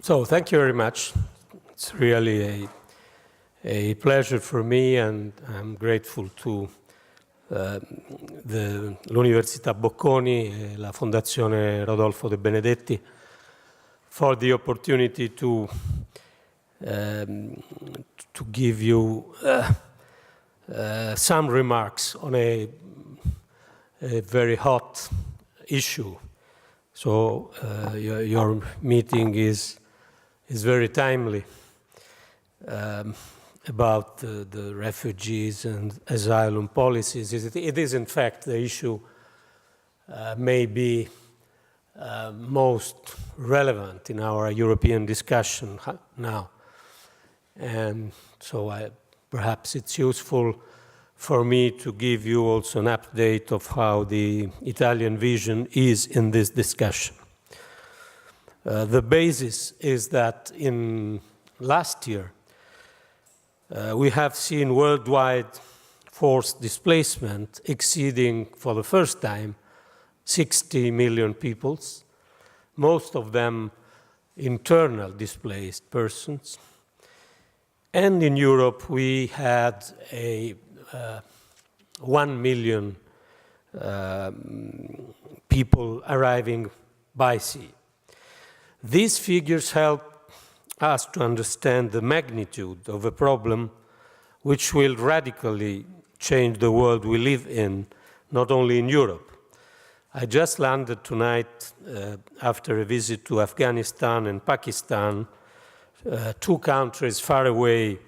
So thank you very much. It's really a pleasure for me, and I'm grateful to l'Università Bocconi e la Fondazione Rodolfo De Benedetti for the opportunity to give you some remarks on a very hot issue. So your meeting is very timely about the refugees and asylum policies. It is in fact the issue maybe most relevant in our European discussion now. And so perhaps it's useful for me to give you also an update of how the Italian vision is in this discussion. The basis is that in last year, we have seen worldwide forced displacement exceeding, for the first time, 60 million people, most of them internal displaced persons. And in Europe, we had a 1 million people arriving by sea. These figures help us to understand the magnitude of a problem which will radically change the world we live in, not only in Europe. I just landed tonight after a visit to Afghanistan and Pakistan, two countries far away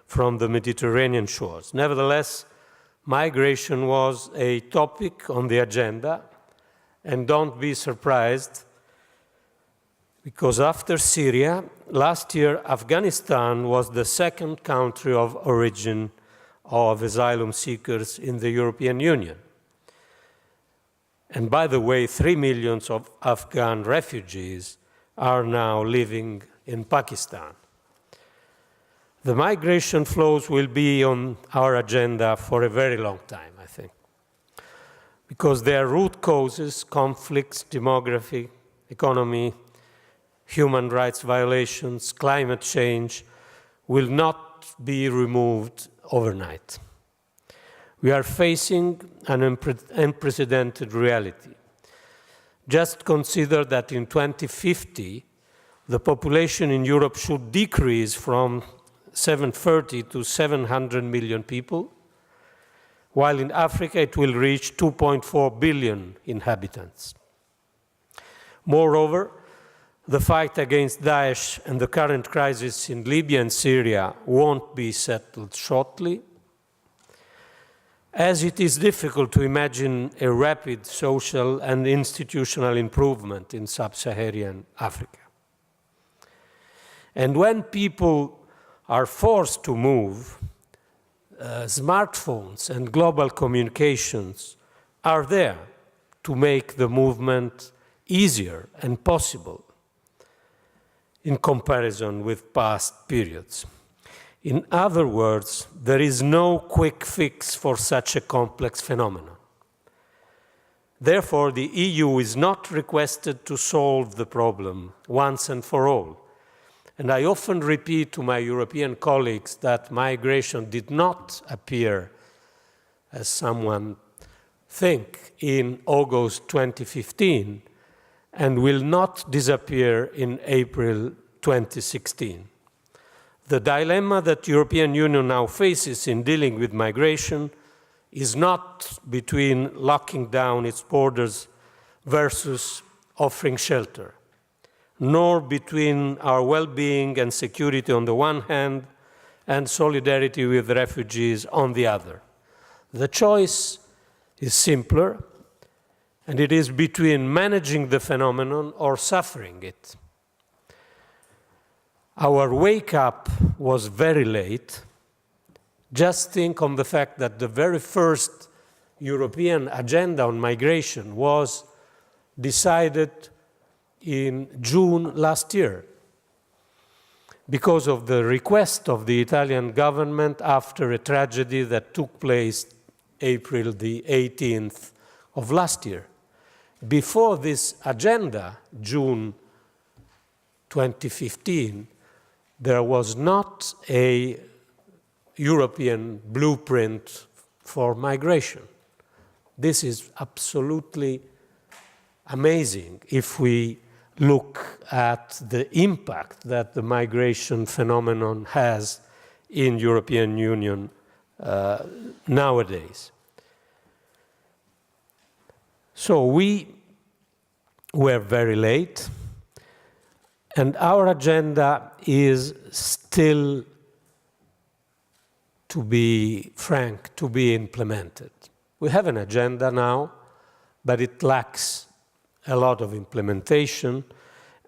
from the Mediterranean shores. Nevertheless, migration was a topic on the agenda, and don't be surprised, because after Syria, last year, Afghanistan was the second country of origin of asylum seekers in the European Union. And by the way, 3 million of Afghan refugees are now living in Pakistan. The migration flows will be on our agenda for a very long time, I think, because their root causes, conflicts, demography, economy, human rights violations, climate change, will not be removed overnight. We are facing an unprecedented reality. Just consider that in 2050, the population in Europe should decrease from 730 to 700 million people, while in Africa it will reach 2.4 billion inhabitants. Moreover, the fight against Daesh and the current crisis in Libya and Syria won't be settled shortly, as it is difficult to imagine a rapid social and institutional improvement in sub-Saharan Africa. And when people are forced to move, smartphones and global communications are there to make the movement easier and possible in comparison with past periods. In other words, there is no quick fix for such a complex phenomenon. Therefore, the EU is not requested to solve the problem once and for all. And I often repeat to my European colleagues that migration did not appear, as someone think, in August 2015, and will not disappear in April 2016. The dilemma that the European Union now faces in dealing with migration is not between locking down its borders versus offering shelter, nor between our well-being and security on the one hand and solidarity with refugees on the other. The choice is simpler, and it is between managing the phenomenon or suffering it. Our wake-up was very late. Just think on the fact that the very first European agenda on migration was decided in June last year because of the request of the Italian government after a tragedy that took place April the 18th of last year. Before this agenda, June 2015, there was not a European blueprint for migration. This is absolutely amazing if we look at the impact that the migration phenomenon has in European Union nowadays. So we were very late, and our agenda is still, to be frank, to be implemented. We have an agenda now, but it lacks a lot of implementation,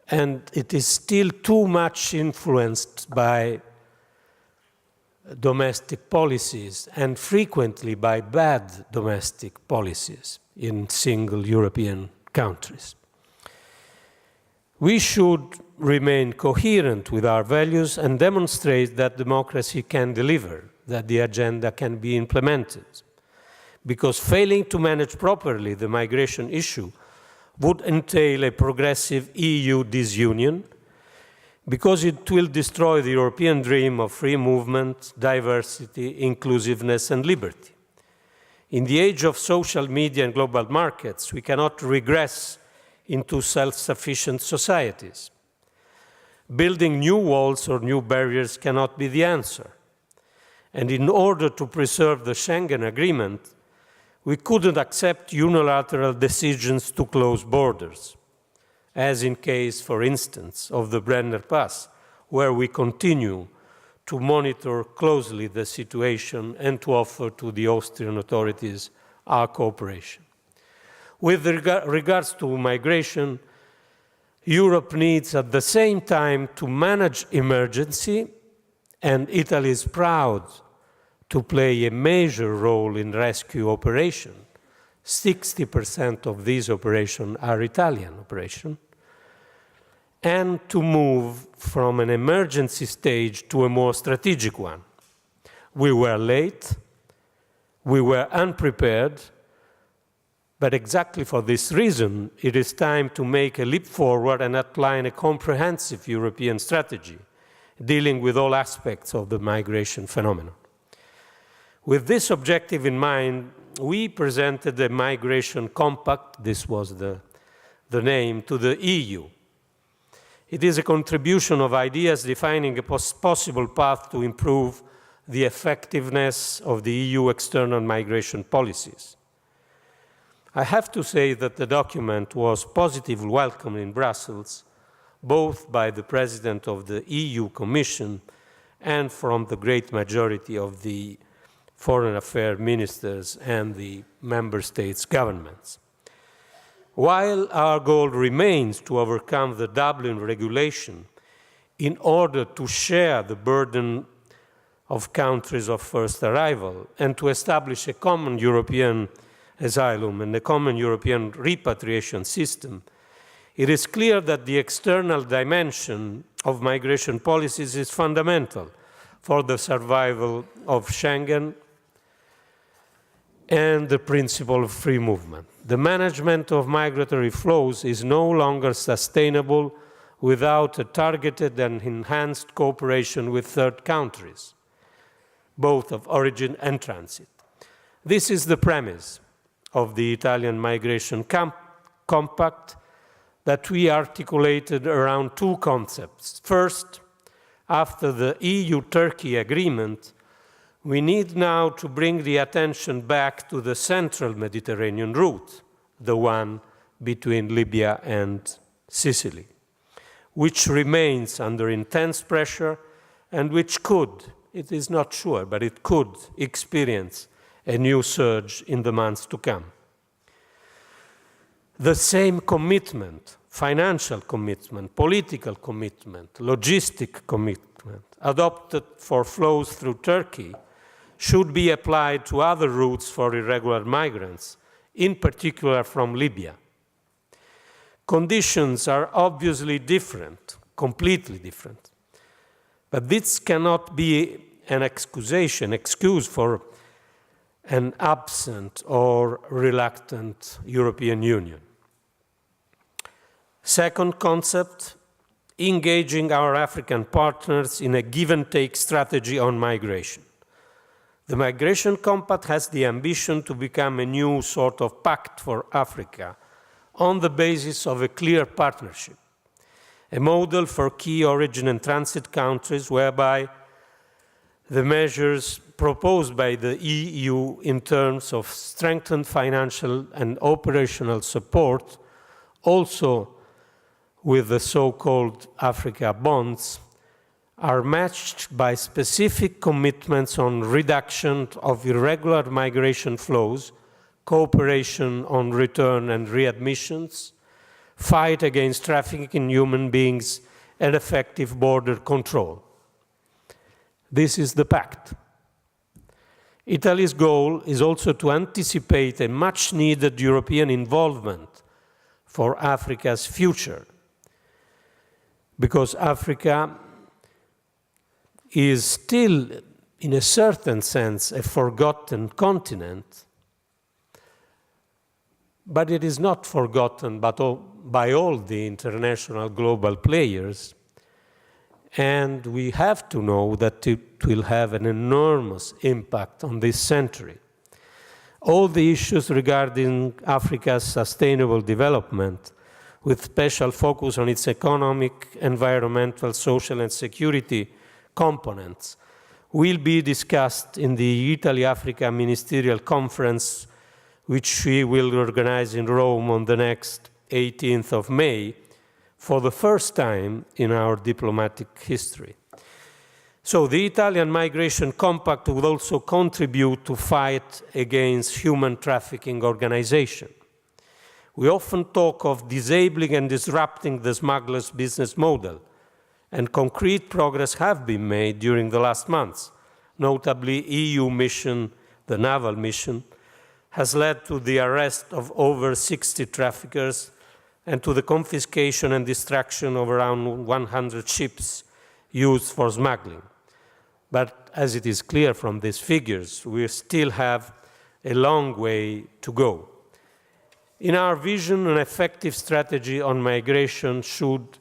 and it is still too much influenced by domestic policies and frequently by bad domestic policies in single European countries. We should remain coherent with our values and demonstrate that democracy can deliver, that the agenda can be implemented, because failing to manage properly the migration issue would entail a progressive EU disunion, because it will destroy the European dream of free movement, diversity, inclusiveness, and liberty. In the age of social media and global markets, we cannot regress into self-sufficient societies. Building new walls or new barriers cannot be the answer. And in order to preserve the Schengen Agreement, we couldn't accept unilateral decisions to close borders, as in case, for instance, of the Brenner Pass, where we continue to monitor closely the situation and to offer to the Austrian authorities our cooperation. With regards to migration, Europe needs at the same time to manage emergency, and Italy is proud to play a major role in rescue operations. 60% of these operations are Italian operations, and to move from an emergency stage to a more strategic one. We were late, we were unprepared, but exactly for this reason, it is time to make a leap forward and outline a comprehensive European strategy dealing with all aspects of the migration phenomenon. With this objective in mind, we presented a migration compact, this was the name, to the EU. It is a contribution of ideas defining a possible path to improve the effectiveness of the EU external migration policies. I have to say that the document was positively welcomed in Brussels, both by the President of the EU Commission and from the great majority of the foreign affairs ministers and the member states' governments. While our goal remains to overcome the Dublin regulation in order to share the burden of countries of first arrival and to establish a common European asylum and a common European repatriation system, it is clear that the external dimension of migration policies is fundamental for the survival of Schengen and the principle of free movement. The management of migratory flows is no longer sustainable without a targeted and enhanced cooperation with third countries, both of origin and transit. This is the premise of the Italian Migration Compact that we articulated around two concepts. First, after the EU-Turkey agreement, we need now to bring the attention back to the central Mediterranean route, the one between Libya and Sicily, which remains under intense pressure and which could, it is not sure, but it could experience a new surge in the months to come. The same commitment, financial commitment, political commitment, logistic commitment adopted for flows through Turkey should be applied to other routes for irregular migrants, in particular from Libya. Conditions are obviously different, completely different, but this cannot be an excuse for an absent or reluctant European Union. Second concept engaging our African partners in a give-and-take strategy on migration. The Migration Compact has the ambition to become a new sort of pact for Africa on the basis of a clear partnership, a model for key origin and transit countries whereby the measures proposed by the EU in terms of strengthened financial and operational support, also with the so-called Africa bonds, are matched by specific commitments on reduction of irregular migration flows, cooperation on return and readmissions, fight against trafficking in human beings, and effective border control. This is the pact. Italy's goal is also to anticipate a much-needed European involvement for Africa's future, because Africa is still, in a certain sense, a forgotten continent, but it is not forgotten by all the international global players, and we have to know that it will have an enormous impact on this century. All the issues regarding Africa's sustainable development, with special focus on its economic, environmental, social, and security components, will be discussed in the Italy-Africa Ministerial Conference, which we will organize in Rome on the next 18th of May, for the first time in our diplomatic history. So the Italian Migration Compact would also contribute to fight against human trafficking organization. We often talk of disabling and disrupting the smugglers' business model, and concrete progress have been made during the last months. Notably, EU mission, the naval mission, has led to the arrest of over 60 traffickers and to the confiscation and destruction of around 100 ships used for smuggling. But as it is clear from these figures, we still have a long way to go. In our vision, an effective strategy on migration should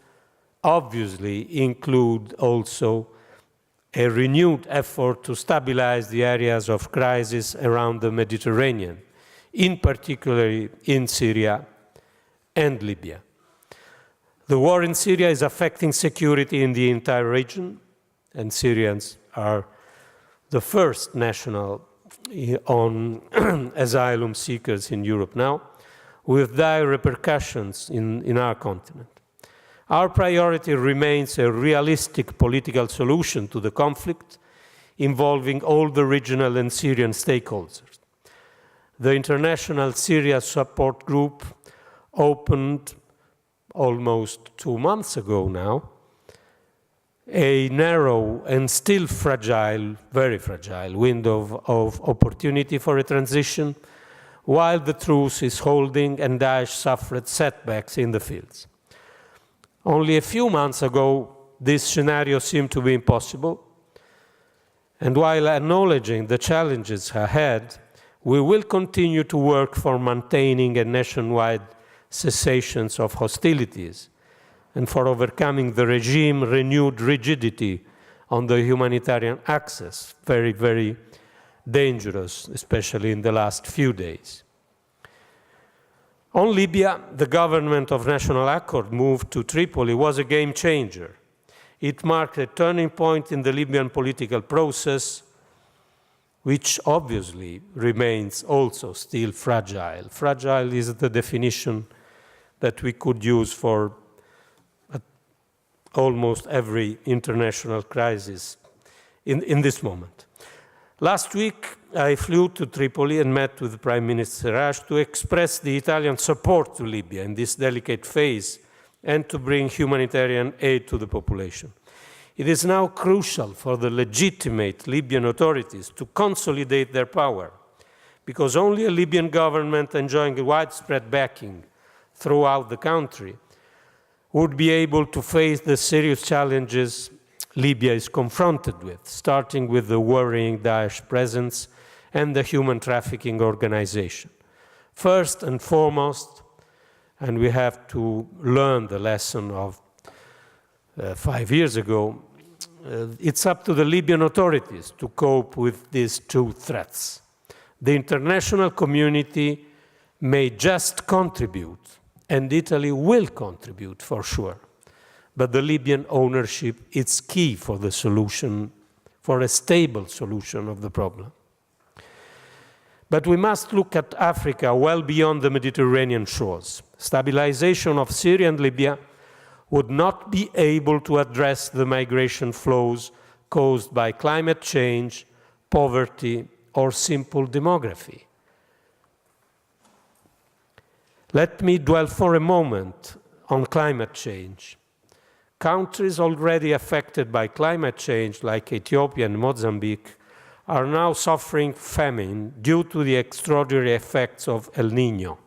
obviously include also a renewed effort to stabilize the areas of crisis around the Mediterranean, in particular in Syria and Libya. The war in Syria is affecting security in the entire region, and Syrians are the first national on asylum seekers in Europe now, with dire repercussions in our continent. Our priority remains a realistic political solution to the conflict involving all the regional and Syrian stakeholders. The International Syria Support Group opened almost 2 months ago now a narrow and still fragile, very fragile window of opportunity for a transition, while the truce is holding and Daesh suffered setbacks in the fields. Only a few months ago, this scenario seemed to be impossible, and while acknowledging the challenges ahead, we will continue to work for maintaining a nationwide cessation of hostilities and for overcoming the regime's renewed rigidity on the humanitarian access, very, very dangerous, especially in the last few days. On Libya, the government of national accord move to Tripoli was a game changer. It marked a turning point in the Libyan political process, which obviously remains also still fragile. Fragile is the definition that we could use for almost every international crisis in this moment. Last week, I flew to Tripoli and met with Prime Minister Serraj to express the Italian support to Libya in this delicate phase and to bring humanitarian aid to the population. It is now crucial for the legitimate Libyan authorities to consolidate their power, because only a Libyan government enjoying widespread backing throughout the country would be able to face the serious challenges Libya is confronted with, starting with the worrying Daesh presence and the human trafficking organization. First and foremost, and we have to learn the lesson of 5 years ago, it's up to the Libyan authorities to cope with these two threats. The international community may just contribute, and Italy will contribute for sure. But the Libyan ownership is key for the solution, for a stable solution of the problem. But we must look at Africa well beyond the Mediterranean shores. Stabilization of Syria and Libya would not be able to address the migration flows caused by climate change, poverty, or simple demography. Let me dwell for a moment on climate change. Countries already affected by climate change, like Ethiopia and Mozambique, are now suffering famine due to the extraordinary effects of El Niño.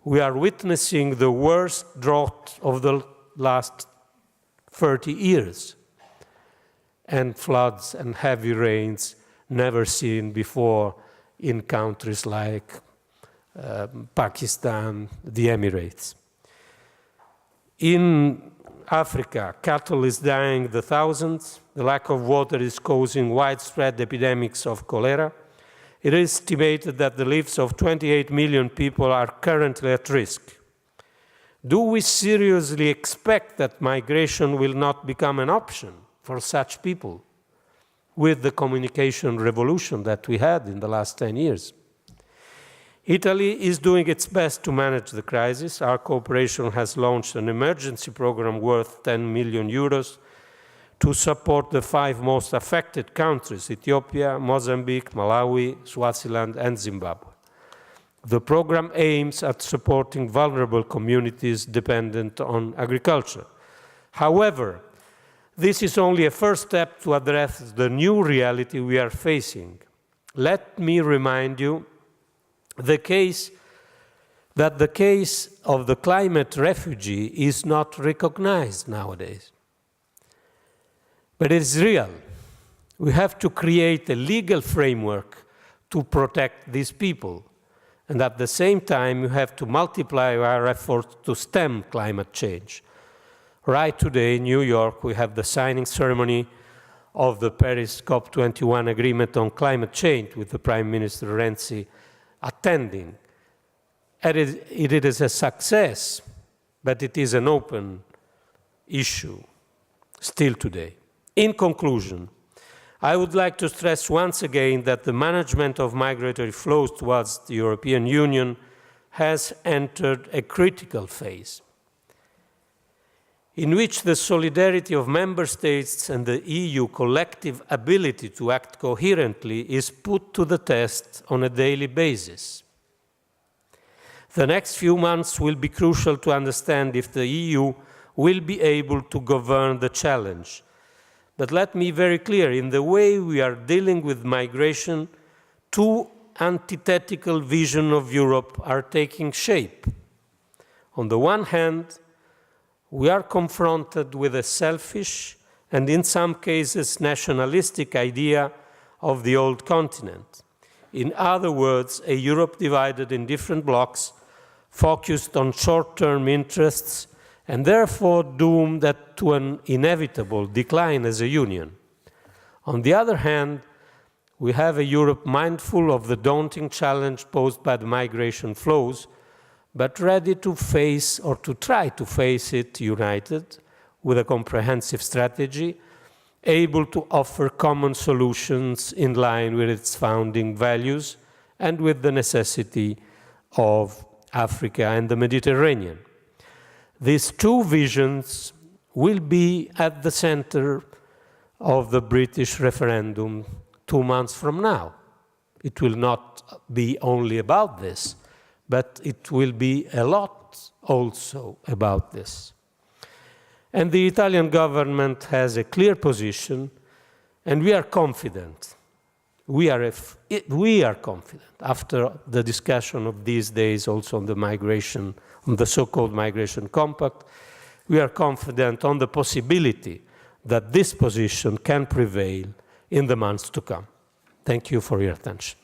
We are witnessing the worst drought of the last 30 years, and floods and heavy rains never seen before in countries like Pakistan, the Emirates. In Africa, cattle is dying the thousands. The lack of water is causing widespread epidemics of cholera. It is estimated that the lives of 28 million people are currently at risk. Do we seriously expect that migration will not become an option for such people with the communication revolution that we had in the last 10 years? Italy is doing its best to manage the crisis. Our cooperation has launched an emergency program worth 10 million euros to support the 5 most affected countries: Ethiopia, Mozambique, Malawi, Swaziland, and Zimbabwe. The program aims at supporting vulnerable communities dependent on agriculture. However, this is only a first step to address the new reality we are facing. Let me remind you the case of the climate refugee is not recognized nowadays. But it is real. We have to create a legal framework to protect these people. And at the same time, we have to multiply our efforts to stem climate change. Right today in New York, we have the signing ceremony of the Paris COP21 agreement on climate change with the Prime Minister Renzi attending. It is a success, but it is an open issue still today. In conclusion, I would like to stress once again that the management of migratory flows towards the European Union has entered a critical phase, in which the solidarity of member states and the EU collective ability to act coherently is put to the test on a daily basis. The next few months will be crucial to understand if the EU will be able to govern the challenge. But let me be very clear, in the way we are dealing with migration, 2 antithetical visions of Europe are taking shape. On the one hand, we are confronted with a selfish and in some cases nationalistic idea of the old continent. In other words, a Europe divided in different blocs, focused on short-term interests, and therefore doomed to an inevitable decline as a union. On the other hand, we have a Europe mindful of the daunting challenge posed by the migration flows, but ready to face or to try to face it united with a comprehensive strategy, able to offer common solutions in line with its founding values and with the necessity of Africa and the Mediterranean. These 2 visions will be at the center of the British referendum 2 months from now. It will not be only about this, but it will be a lot also about this. And the Italian government has a clear position, and we are confident. We are confident, after the discussion of these days also on the migration, on the so-called migration compact, we are confident on the possibility that this position can prevail in the months to come. Thank you for your attention.